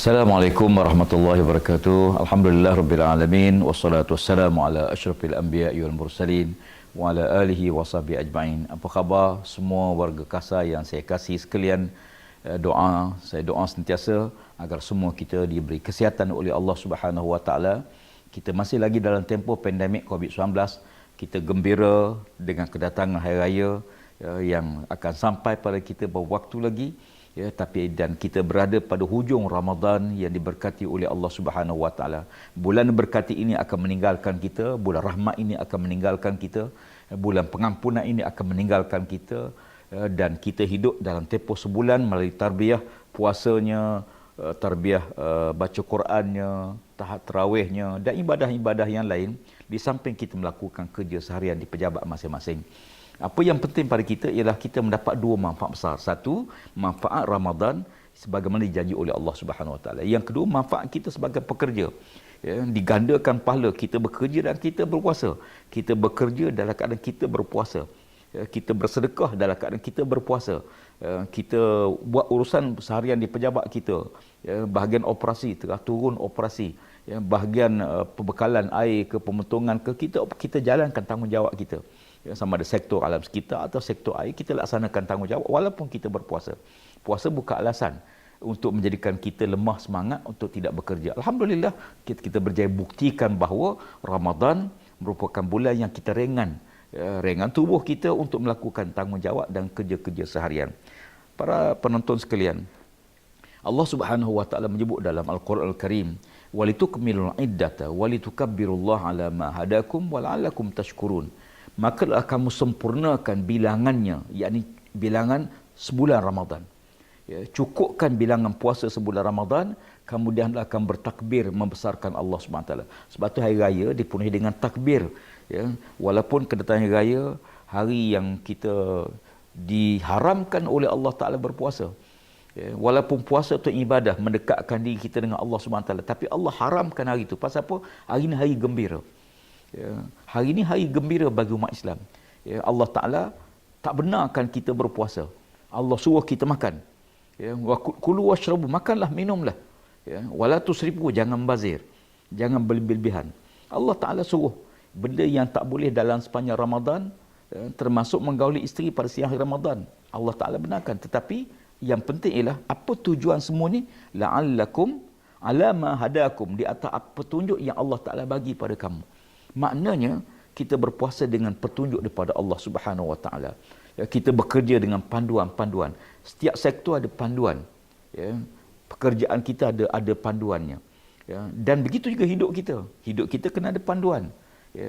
Assalamualaikum warahmatullahi wabarakatuh. Alhamdulillah rabbil alamin wassalatu wassalamu ala asyrafil anbiya'i wal mursalin wa ala alihi wa sahbihi ajma'in. Apa khabar semua warga Kasar yang saya kasih sekalian? Saya doa sentiasa agar semua kita diberi kesihatan oleh Allah Subhanahu wa taala. Kita masih lagi dalam tempoh pandemik COVID-19. Kita gembira dengan kedatangan hari raya yang akan sampai pada kita beberapa waktu lagi. Dan kita berada pada hujung Ramadan yang diberkati oleh Allah Subhanahu wa taala. Bulan berkati ini akan meninggalkan kita, bulan rahmat ini akan meninggalkan kita, bulan pengampunan ini akan meninggalkan kita, dan kita hidup dalam tempoh sebulan melalui tarbiyah puasanya, tarbiyah baca Qurannya, tahap tarawihnya dan ibadah-ibadah yang lain, di samping kita melakukan kerja seharian di pejabat masing-masing. Apa yang penting pada kita ialah kita mendapat dua manfaat besar. Satu, manfaat Ramadan sebagaimana dijanji oleh Allah Subhanahu Wa Taala. Yang kedua, manfaat kita sebagai pekerja. Digandakan pahala kita bekerja dan kita berpuasa. Kita bekerja dalam keadaan kita berpuasa. Kita bersedekah dalam keadaan kita berpuasa. Kita buat urusan seharian di pejabat kita. Bahagian operasi, tengah turun operasi. Bahagian pembekalan air ke pemotongan ke kita jalankan tanggungjawab kita. Sama ada sektor alam sekitar atau sektor air, kita laksanakan tanggungjawab walaupun kita berpuasa. Puasa bukan alasan untuk menjadikan kita lemah semangat untuk tidak bekerja. Alhamdulillah, kita berjaya buktikan bahawa Ramadan merupakan bulan yang kita ringan tubuh kita untuk melakukan tanggungjawab dan kerja-kerja seharian. Para penonton sekalian, Allah Subhanahu wa taala menyebut dalam Al-Quran Al-Karim, walitukmilul iddata walitukabbirullaha ala ma hadakum wala'allakum tashkurun. Makalah kamu sempurnakan bilangannya, yakni bilangan sebulan Ramadan. Cukupkan bilangan puasa sebulan Ramadan, kemudian akan bertakbir membesarkan Allah SWT. Sebab tu hari raya dipenuhi dengan takbir. Walaupun kedatangan hari raya, hari yang kita diharamkan oleh Allah Ta'ala berpuasa. Walaupun puasa itu ibadah, mendekatkan diri kita dengan Allah SWT. Tapi Allah haramkan hari itu. Pasal apa? Hari ini hari gembira. Hari ini hari gembira bagi umat Islam. Allah Ta'ala tak benarkan kita berpuasa. Allah suruh kita makan. Kulu washrabu, makanlah, minumlah. Wala tusrifu, jangan bazir. Jangan berlebihan. Allah Ta'ala suruh benda yang tak boleh dalam sepanjang Ramadan, termasuk menggauli isteri pada siang hari Ramadan. Allah Ta'ala benarkan. Tetapi yang penting ialah apa tujuan semua ni? La'allakum ala ma hadakum, di atas petunjuk yang Allah Ta'ala bagi pada kamu. Maknanya kita berpuasa dengan petunjuk daripada Allah Subhanahu Wa Taala. Kita bekerja dengan panduan-panduan. Setiap sektor ada panduan. Pekerjaan kita ada panduannya. Dan begitu juga hidup kita. Hidup kita kena ada panduan.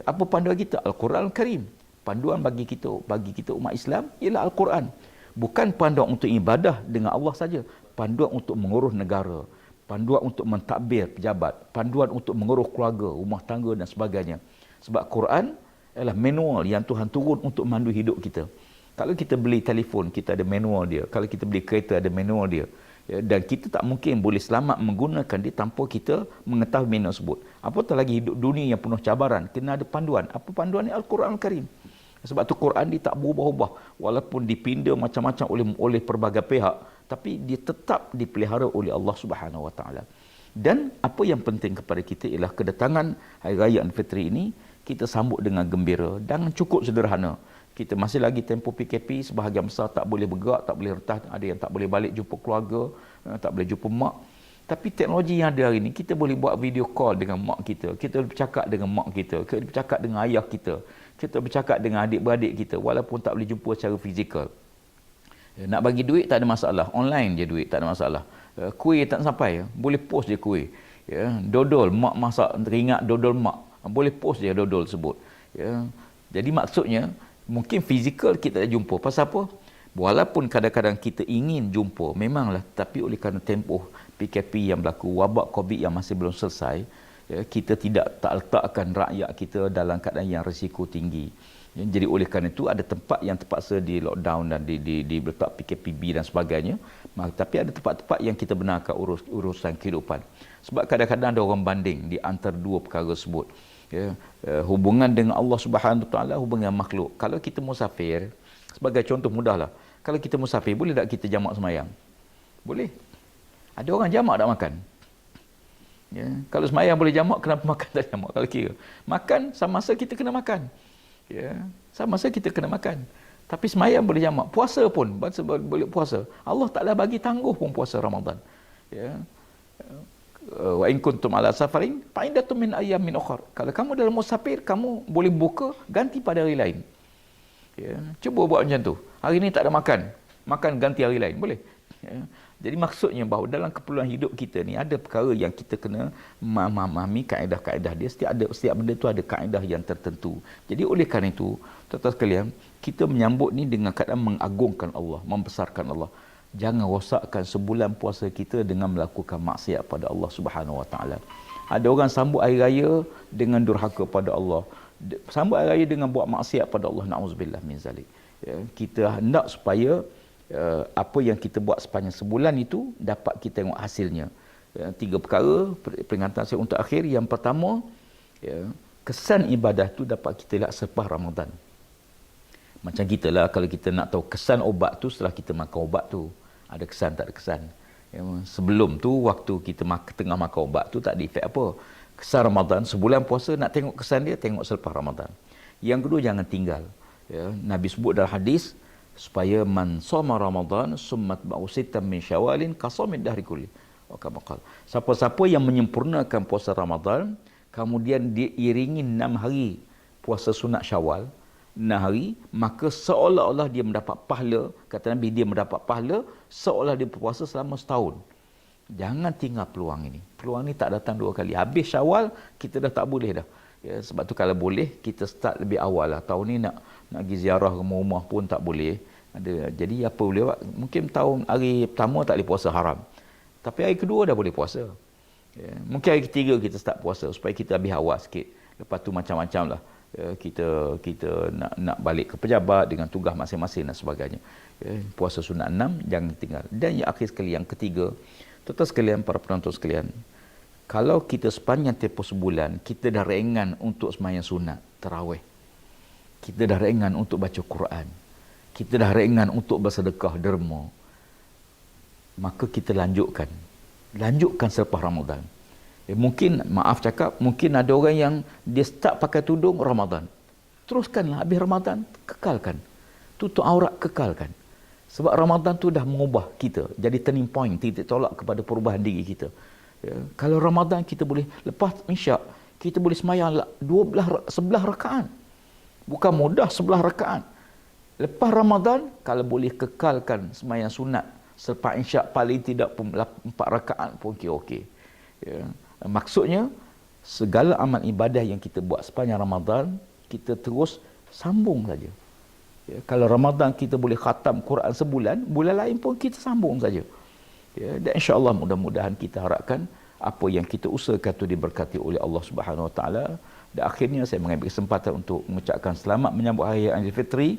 Apa panduan kita? Al-Quran Al-Karim. Panduan bagi kita umat Islam ialah Al-Quran. Bukan panduan untuk ibadah dengan Allah saja. Panduan untuk mengurus negara. Panduan untuk mentadbir pejabat. Panduan untuk mengurus keluarga, rumah tangga dan sebagainya. Sebab Quran adalah manual yang Tuhan turun untuk memandu hidup kita. Kalau kita beli telefon, kita ada manual dia. Kalau kita beli kereta, ada manual dia. Dan kita tak mungkin boleh selamat menggunakan dia tanpa kita mengetahui manual tersebut. Apatah lagi hidup dunia yang penuh cabaran, kena ada panduan. Apa panduan ni? Al-Quran Al-Karim. Sebab tu Quran dia tak berubah-ubah. Walaupun dipinda macam-macam oleh pelbagai pihak, tapi dia tetap dipelihara oleh Allah Subhanahu Wa Taala. Dan apa yang penting kepada kita ialah kedatangan Hari Raya Aidilfitri ini, kita sambut dengan gembira dan cukup sederhana. Kita masih lagi tempoh PKP, sebahagian besar tak boleh bergerak, tak boleh retah, ada yang tak boleh balik jumpa keluarga, tak boleh jumpa mak. Tapi teknologi yang ada hari ini, kita boleh buat video call dengan mak kita, kita boleh bercakap dengan mak kita, kita boleh bercakap dengan ayah kita, kita bercakap dengan adik-beradik kita, walaupun tak boleh jumpa secara fizikal. Nak bagi duit tak ada masalah, online je duit tak ada masalah. Kuih tak sampai, boleh post je kuih. Dodol, mak masak teringat dodol mak, boleh post je dodol sebut. Jadi maksudnya mungkin fizikal kita tak jumpa. Pasal apa? Walaupun kadang-kadang kita ingin jumpa, memanglah, tapi oleh kerana tempoh PKP yang berlaku, wabak COVID yang masih belum selesai, kita tak letakkan rakyat kita dalam keadaan yang risiko tinggi. Jadi oleh kerana itu ada tempat yang terpaksa di lockdown dan diletak PKPB dan sebagainya. Tapi ada tempat-tempat yang kita benarkan urusan kehidupan. Sebab kadang-kadang ada orang banding di antara dua perkara tersebut. Hubungan dengan Allah Subhanahu Wa Taala, hubungan makhluk. Kalau kita musafir, sebagai contoh mudahlah. Kalau kita musafir, boleh tak kita jamak semayang? Boleh. Ada orang jamak tak makan? Ya. Kalau semayang boleh jamak, kenapa makan tak jamak? Kalau kira makan sama masa kita kena makan. Ya. Sama masa kita kena makan. Tapi semayang boleh jamak. Puasa pun boleh puasa. Allah Taala bagi tangguh pun puasa Ramadan. Ya. Wa in kuntum ala safarin fa iddatun min ayyamin ukhra. Kalau kamu dalam musafir, kamu boleh buka ganti pada hari lain. Ya. Cuba buat macam tu. Hari ni tak ada makan. Makan ganti hari lain. Boleh. Ya. Jadi maksudnya bahawa dalam keperluan hidup kita ni ada perkara yang kita kena memahami kaedah-kaedah dia. Setiap benda tu ada kaedah yang tertentu. Jadi oleh kerana itu, tuan-tuan sekalian, kita menyambut ni dengan keadaan mengagungkan Allah, membesarkan Allah. Jangan rosakkan sebulan puasa kita dengan melakukan maksiat pada Allah Subhanahu Wa Taala. Ada orang sambut hari raya dengan durhaka pada Allah. Sambut hari raya dengan buat maksiat pada Allah. Na'udzubillah min zalik. Ya, kita hendak supaya apa yang kita buat sepanjang sebulan itu dapat kita tengok hasilnya. Ya, 3 perkara peringatan saya untuk akhir. Yang pertama, ya, kesan ibadah tu dapat kita lihat selepas Ramadan. Macam kita lah, kalau kita nak tahu kesan obat tu setelah kita makan obat tu, ada kesan tak ada kesan. Ya, sebelum tu waktu kita tengah makan obat tu tak ada efek apa. Kesan Ramadan, sebulan puasa nak tengok kesan dia, tengok selepas Ramadan. Yang kedua, jangan tinggal. Ya, Nabi sebut dalam hadis supaya man shoma Ramadan summat ba'usitam min Syawalin qasamid dahri kulli. Siapa-siapa yang menyempurnakan puasa Ramadan kemudian diiringi 6 hari puasa sunat Syawal, 6 hari, maka seolah-olah dia mendapat pahala, kata Nabi, dia mendapat pahala seolah dia berpuasa selama setahun. Jangan tinggal peluang ini. Peluang ni tak datang 2 kali. Habis Syawal kita dah tak boleh dah. Ya, sebab tu kalau boleh kita start lebih awal lah. Tahun ni nak pergi ziarah rumah-rumah pun tak boleh. Jadi apa boleh buat? Mungkin tahun hari pertama tak boleh puasa haram. Tapi hari kedua dah boleh puasa. Ya, mungkin hari ketiga kita start puasa supaya kita habis awal sikit. Lepas tu macam-macam lah. Ya, kita nak balik ke pejabat dengan tugas masing-masing dan sebagainya. Ya, puasa sunat 6 jangan tinggal. Dan yang akhir sekali, yang ketiga, tuan-tuan sekalian, para penonton sekalian, kalau kita sepanjang tempoh sebulan kita dah ringan untuk sembahyang sunat tarawih, kita dah ringan untuk baca Quran, kita dah ringan untuk bersedekah derma, maka kita lanjutkan selepas Ramadan. Mungkin, maaf cakap, mungkin ada orang yang dia start pakai tudung Ramadan. Teruskanlah habis Ramadan, kekalkan. Tutup aurat, kekalkan. Sebab Ramadan tu dah mengubah kita. Jadi turning point, titik tolak kepada perubahan diri kita. Ya, kalau Ramadan kita boleh, lepas Isyak, kita boleh semayang 11 rakaat. Bukan mudah 11 rakaat. Lepas Ramadan, kalau boleh kekalkan semayang sunat, selepas Isyak paling tidak pun 4 rakaat pun okey. Ya. Maksudnya, segala amal ibadah yang kita buat sepanjang Ramadan, kita terus sambung saja. Ya, kalau Ramadan kita boleh khatam Quran sebulan, bulan lain pun kita sambung saja. Ya, dan insya-Allah mudah-mudahan kita harapkan apa yang kita usahakan itu diberkati oleh Allah Subhanahu Wa Taala. Dan akhirnya saya mengambil kesempatan untuk mengucapkan selamat menyambut Hari Raya Aidilfitri.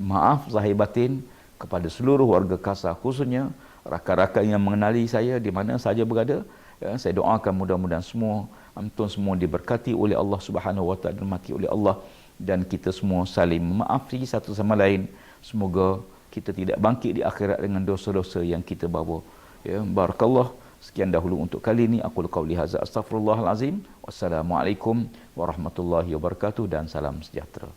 Maaf zahir batin kepada seluruh warga Kasar, khususnya rakan-rakan yang mengenali saya di mana saja berada. Ya, saya doakan mudah-mudahan semua antum semua diberkati oleh Allah Subhanahu Wa Taala, dirahmati oleh Allah, dan kita semua saling memaafkan satu sama lain. Semoga kita tidak bangkit di akhirat dengan dosa-dosa yang kita bawa. Ya, barakallah. Sekian dahulu untuk kali ini. Aku qauli hadza, astaghfirullahal azim. Wassalamualaikum warahmatullahi wabarakatuh dan salam sejahtera.